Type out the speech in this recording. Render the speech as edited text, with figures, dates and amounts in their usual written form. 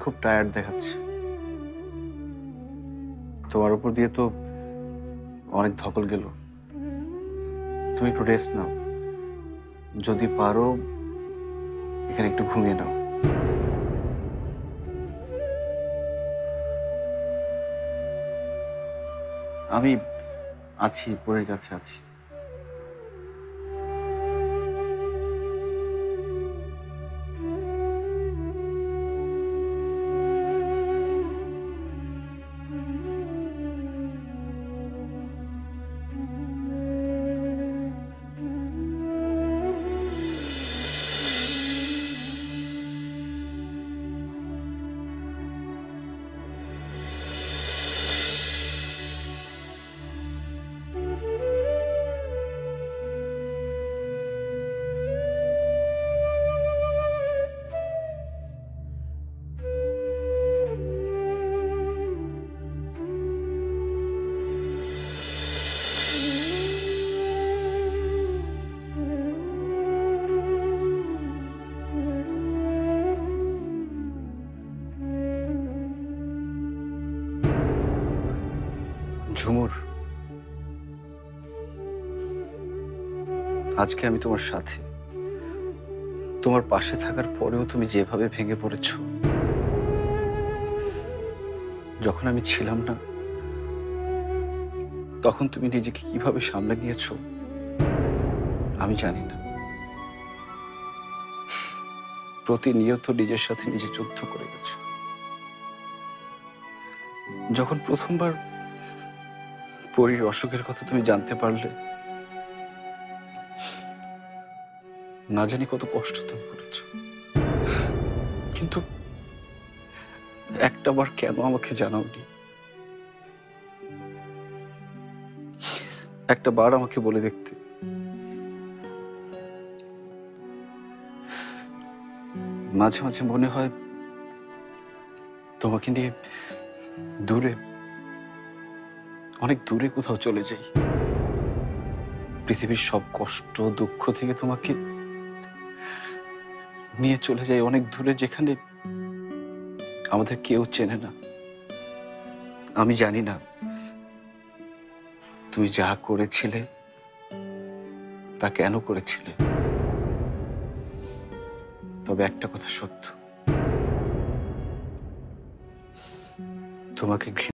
খুব টায়ার্ড দেখাচ্ছে। তোমার উপর দিয়ে তো অনেক ধকল গেল। তুমি একটু রেস্ট নাও, যদি পারো এখানে একটু ঘুমিয়ে নাও। আমি আছি, পরের কাছে আছি। ঝুমুর, আজকে আমি তোমার সাথে, তোমার পাশে থাকার পরেও তুমি যেভাবে ভেঙে পড়েছ, যখন আমি ছিলাম না তখন তুমি নিজেকে কিভাবে সামলে নিয়েছো আমি জানি না। প্রতিনিয়ত নিজের সাথে নিজে যুদ্ধ করে গেছো। যখন প্রথমবার পরীর অসুখের কথা তুমি জানতে পারলে, না জানি কত কষ্ট তুমি করেছো, কিন্তু একটা বার কেন আমাকে জানাওনি? একটা বার আমাকে বলে দেখতে। মাঝে মাঝে মনে হয় তোমাকে নিয়ে দূরে, অনেক দূরে কোথাও চলে যাই, পৃথিবীর সব কষ্ট দুঃখ থেকে তোমাকে নিয়ে চলে যাই অনেক দূরে, যেখানে আমাদের কেউ চেনে না। আমি জানি না তুমি যা করেছিলে তা কেন করেছিলে, তবে একটা কথা সত্য, তোমাকে